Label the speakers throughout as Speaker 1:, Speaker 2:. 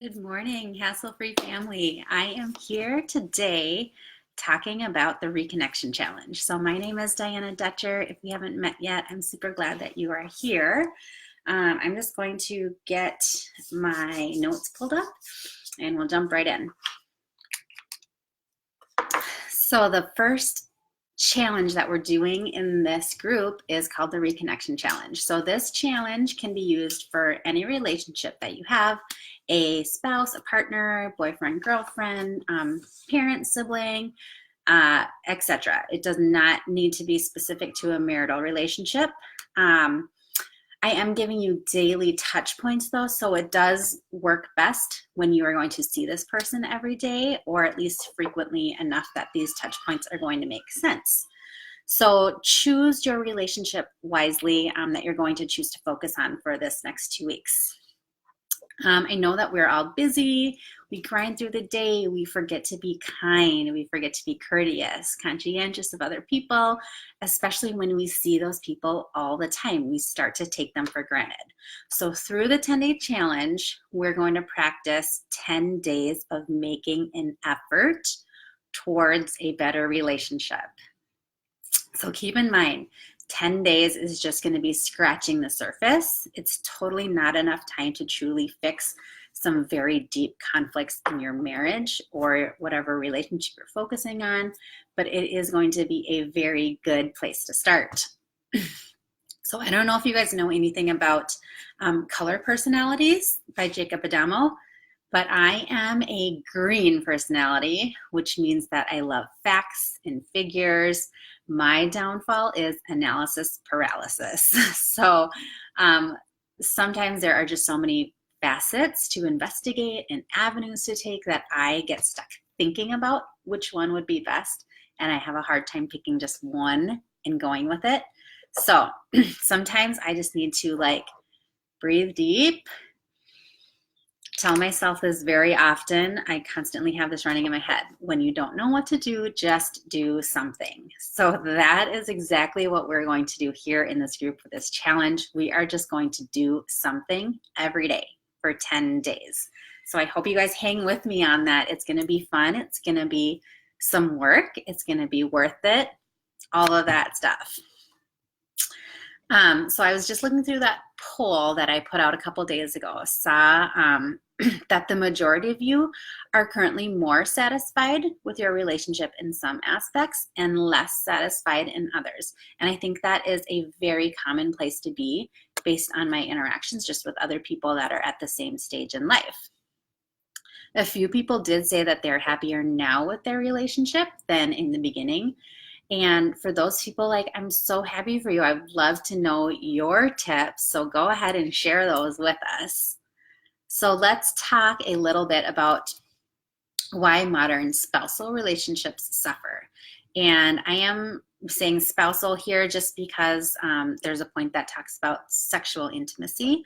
Speaker 1: Good morning, hassle-free family. I am here today talking about the Reconnection Challenge. So my name is Diana Dutcher. If we haven't met yet, I'm super glad that you are here. I'm just going to get my notes pulled up and we'll jump right in. So the first challenge that we're doing in this group is called the Reconnection Challenge. So this challenge can be used for any relationship that you have, a spouse, a partner, boyfriend, girlfriend, parent, sibling, etc. It does not need to be specific to a marital relationship. I am giving you daily touch points though, so it does work best when you are going to see this person every day, or at least frequently enough that these touch points are going to make sense. So choose your relationship wisely that you're going to choose to focus on for this next 2 weeks. I know that we're all busy, we grind through the day, we forget to be kind, we forget to be courteous, conscientious of other people, especially when we see those people all the time. We start to take them for granted. So through the 10-day challenge, we're going to practice 10 days of making an effort towards a better relationship. So keep in mind, 10 days is just going to be scratching the surface. It's totally not enough time to truly fix some very deep conflicts in your marriage or whatever relationship you're focusing on, but it is going to be a very good place to start. So I don't know if you guys know anything about Color Personalities by Jacob Adamo, but I am a green personality, which means that I love facts and figures. My downfall is analysis paralysis. So sometimes there are just so many facets to investigate and avenues to take that I get stuck thinking about which one would be best. And I have a hard time picking just one and going with it. So sometimes I just need to breathe deep. Tell myself this very often. I constantly have this running in my head. When you don't know what to do, just do something. So that is exactly what we're going to do here in this group for this challenge. We are just going to do something every day for 10 days. So I hope you guys hang with me on that. It's going to be fun. It's going to be some work. It's going to be worth it. All of that stuff. So I was just looking through that poll that I put out a couple days ago, saw that the majority of you are currently more satisfied with your relationship in some aspects and less satisfied in others. And I think that is a very common place to be based on my interactions just with other people that are at the same stage in life. A few people did say that they're happier now with their relationship than in the beginning. And for those people, I'm so happy for you. I would love to know your tips. So go ahead and share those with us. So let's talk a little bit about why modern spousal relationships suffer. And I am saying spousal here just because there's a point that talks about sexual intimacy.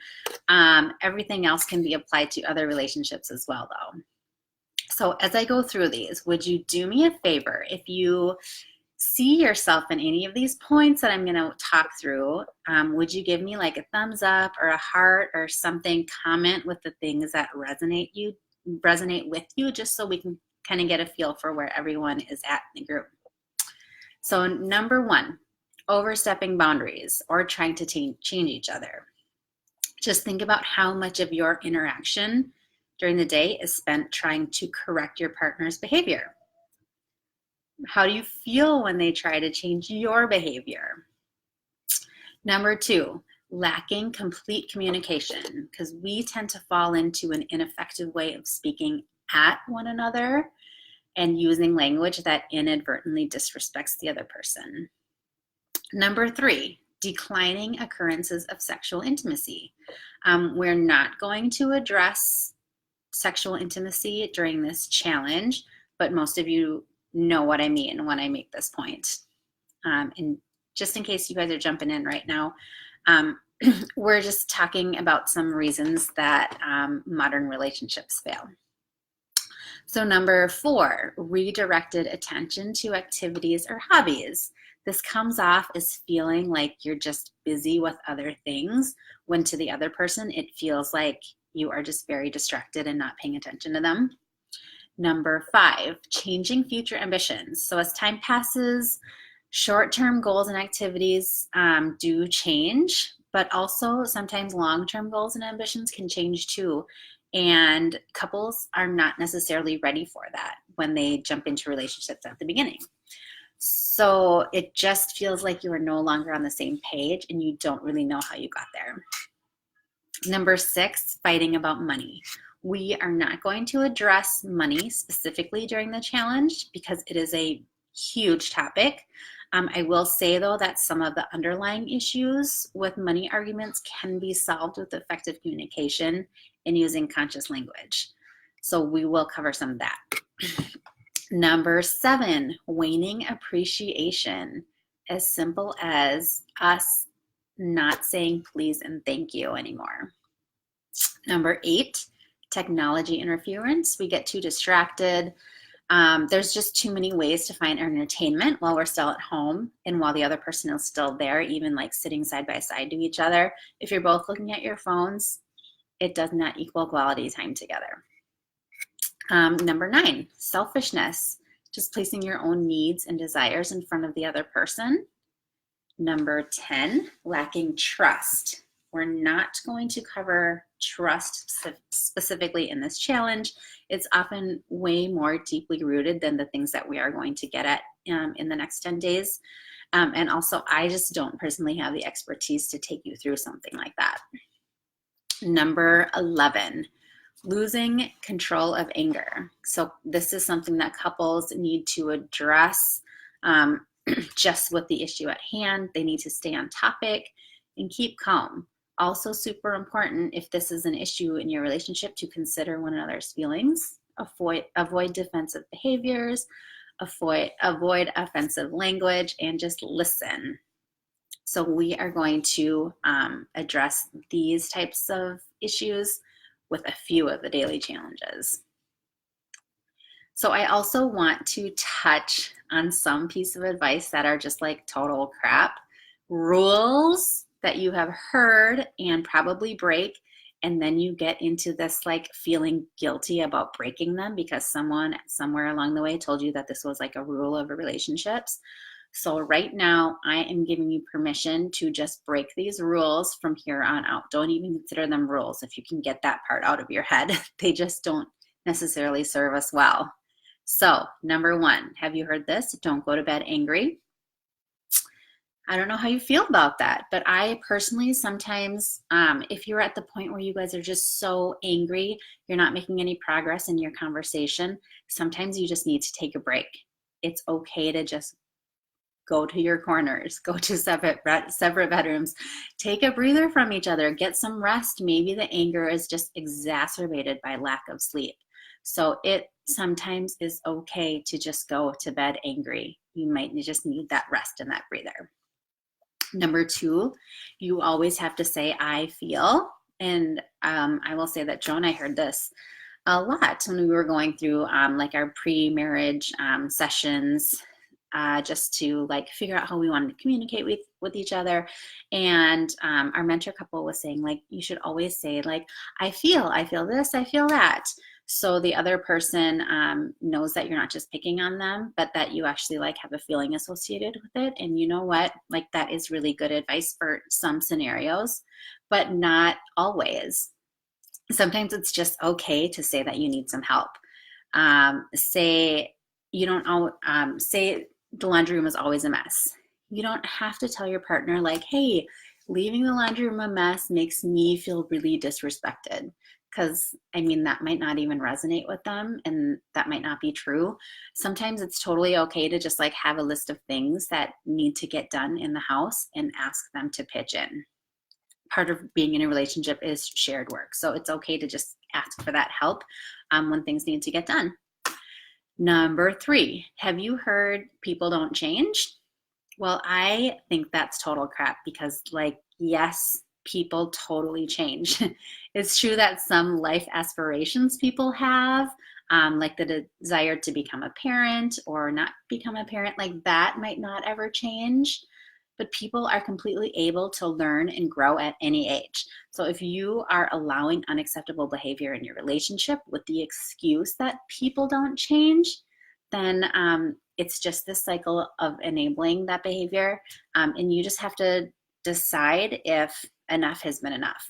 Speaker 1: Everything else can be applied to other relationships as well, though. So as I go through these, would you do me a favor if you see yourself in any of these points that I'm going to talk through? Would you give me a thumbs up or a heart or something? Comment with the things that resonate with you, just so we can kind of get a feel for where everyone is at in the group. So number one, overstepping boundaries or trying to change each other. Just think about how much of your interaction during the day is spent trying to correct your partner's behavior. How do you feel when they try to change your behavior? Number two, lacking complete communication, because we tend to fall into an ineffective way of speaking at one another and using language that inadvertently disrespects the other person. Number three, declining occurrences of sexual intimacy. We're not going to address sexual intimacy during this challenge, but most of you know what I mean when I make this point. And just in case you guys are jumping in right now, we're just talking about some reasons that modern relationships fail. So number four, redirected attention to activities or hobbies. This comes off as feeling like you're just busy with other things, when to the other person, it feels like you are just very distracted and not paying attention to them. Number 5, changing future ambitions. So as time passes, short-term goals and activities do change, but also sometimes long-term goals and ambitions can change too. And couples are not necessarily ready for that when they jump into relationships at the beginning. So it just feels like you are no longer on the same page and you don't really know how you got there. Number 6, fighting about money. We are not going to address money specifically during the challenge because it is a huge topic. I will say though that some of the underlying issues with money arguments can be solved with effective communication and using conscious language. So we will cover some of that. Number 7, waning appreciation. As simple as us not saying please and thank you anymore. Number 8, technology interference. We get too distracted. There's just too many ways to find entertainment while we're still at home and while the other person is still there, even like sitting side by side to each other. If you're both looking at your phones, it does not equal quality time together. Number 9, selfishness. Just placing your own needs and desires in front of the other person. Number 10, lacking trust. We're not going to cover trust specifically in this challenge. It's often way more deeply rooted than the things that we are going to get at in the next 10 days. And also, I just don't personally have the expertise to take you through something like that. Number 11, losing control of anger. So this is something that couples need to address just with the issue at hand. They need to stay on topic and keep calm. Also super important, if this is an issue in your relationship, to consider one another's feelings, avoid defensive behaviors, avoid offensive language, and just listen. So we are going to address these types of issues with a few of the daily challenges. So I also want to touch on some piece of advice that are just like total crap. Rules that you have heard and probably break, and then you get into this like feeling guilty about breaking them because someone somewhere along the way told you that this was like a rule of relationships. So right now I am giving you permission to just break these rules from here on out. Don't even consider them rules if you can get that part out of your head. They just don't necessarily serve us well. So number 1, have you heard this? Don't go to bed angry. I don't know how you feel about that, but I personally sometimes, if you're at the point where you guys are just so angry, you're not making any progress in your conversation, sometimes you just need to take a break. It's okay to just go to your corners, go to separate bedrooms, take a breather from each other, get some rest. Maybe the anger is just exacerbated by lack of sleep. So it sometimes is okay to just go to bed angry. You might just need that rest and that breather. Number 2, you always have to say, I feel. And I will say that Joe and I heard this a lot when we were going through like our pre-marriage sessions, just to like figure out how we wanted to communicate with each other. And our mentor couple was saying like, you should always say like, I feel this, I feel that. So the other person knows that you're not just picking on them, but that you actually like have a feeling associated with it. And you know what? Like that is really good advice for some scenarios, but not always. Sometimes it's just okay to say that you need some help. Say the laundry room is always a mess. You don't have to tell your partner like, hey, leaving the laundry room a mess makes me feel really disrespected. Because I mean, that might not even resonate with them and that might not be true. Sometimes it's totally okay to just like have a list of things that need to get done in the house and ask them to pitch in. Part of being in a relationship is shared work. So it's okay to just ask for that help when things need to get done. Number 3, have you heard people don't change? Well, I think that's total crap because like, yes, people totally change. It's true that some life aspirations people have, like the desire to become a parent or not become a parent, like that might not ever change. but people are completely able to learn and grow at any age. So if you are allowing unacceptable behavior in your relationship with the excuse that people don't change, then it's just this cycle of enabling that behavior. And you just have to decide if enough has been enough.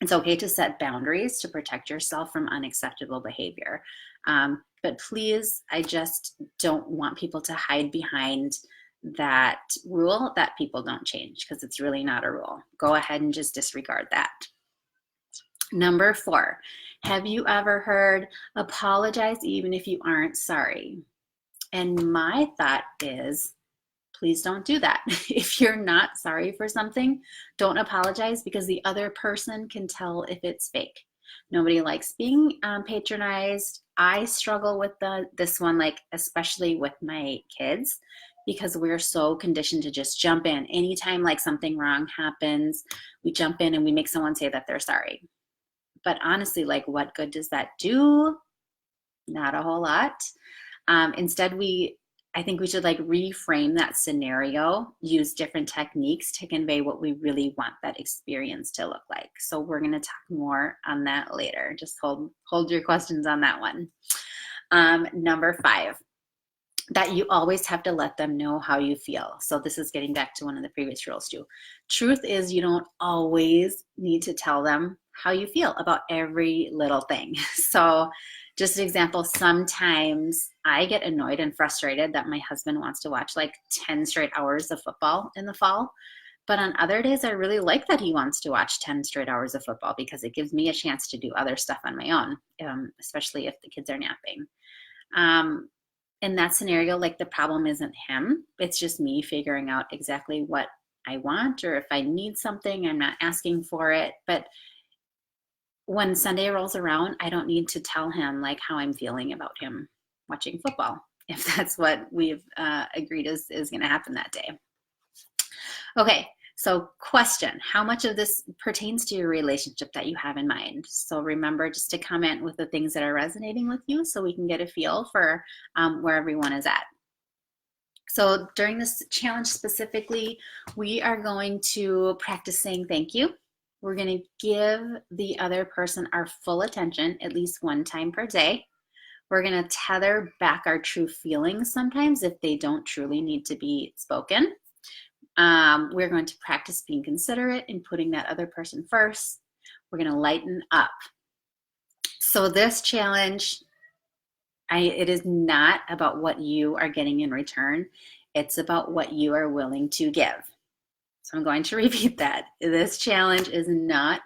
Speaker 1: It's okay to set boundaries to protect yourself from unacceptable behavior. But please, I just don't want people to hide behind that rule that people don't change, because it's really not a rule. Go ahead and just disregard that. Number 4, have you ever heard apologize even if you aren't sorry? And my thought is, please don't do that. If you're not sorry for something, don't apologize, because the other person can tell if it's fake. Nobody likes being patronized. I struggle with this one, like especially with my kids, because we're so conditioned to just jump in. Anytime like something wrong happens, we jump in and we make someone say that they're sorry. But honestly, like, what good does that do? Not a whole lot. Instead, I think we should like reframe that scenario, use different techniques to convey what we really want that experience to look like. So we're going to talk more on that later. Just hold your questions on that one. Number 5, that you always have to let them know how you feel. So this is getting back to one of the previous rules too. Truth is, you don't always need to tell them how you feel about every little thing. So just an example, sometimes I get annoyed and frustrated that my husband wants to watch like 10 straight hours of football in the fall. But on other days, I really like that he wants to watch 10 straight hours of football, because it gives me a chance to do other stuff on my own, especially if the kids are napping. In that scenario, like, the problem isn't him. It's just me figuring out exactly what I want, or if I need something, I'm not asking for it. But when Sunday rolls around, I don't need to tell him like how I'm feeling about him watching football, if that's what we've agreed is going to happen that day. Okay, so question, how much of this pertains to your relationship that you have in mind? So remember just to comment with the things that are resonating with you, so we can get a feel for where everyone is at. So during this challenge specifically, we are going to practice saying thank you. We're going to give the other person our full attention at least one time per day. We're going to tether back our true feelings sometimes if they don't truly need to be spoken. We're going to practice being considerate and putting that other person first. We're going to lighten up. So this challenge, it is not about what you are getting in return. It's about what you are willing to give. So I'm going to repeat that. This challenge is not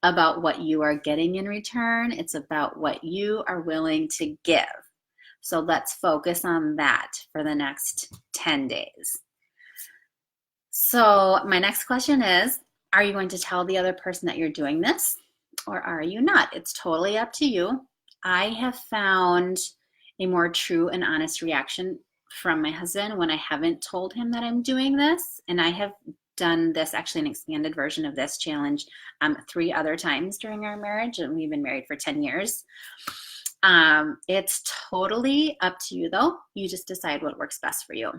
Speaker 1: about what you are getting in return. It's about what you are willing to give. So let's focus on that for the next 10 days. So my next question is, are you going to tell the other person that you're doing this, or are you not? It's totally up to you. I have found a more true and honest reaction from my husband when I haven't told him that I'm doing this. And I have done this, actually an expanded version of this challenge 3 other times during our marriage, and we've been married for 10 years. It's totally up to you though. You just decide what works best for you.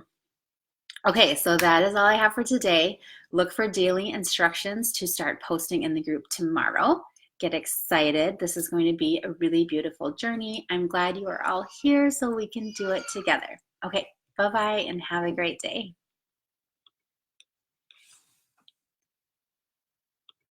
Speaker 1: Okay, so that is all I have for today. Look for daily instructions to start posting in the group tomorrow. Get excited. This is going to be a really beautiful journey. I'm glad you are all here so we can do it together. Okay, bye-bye and have a great day.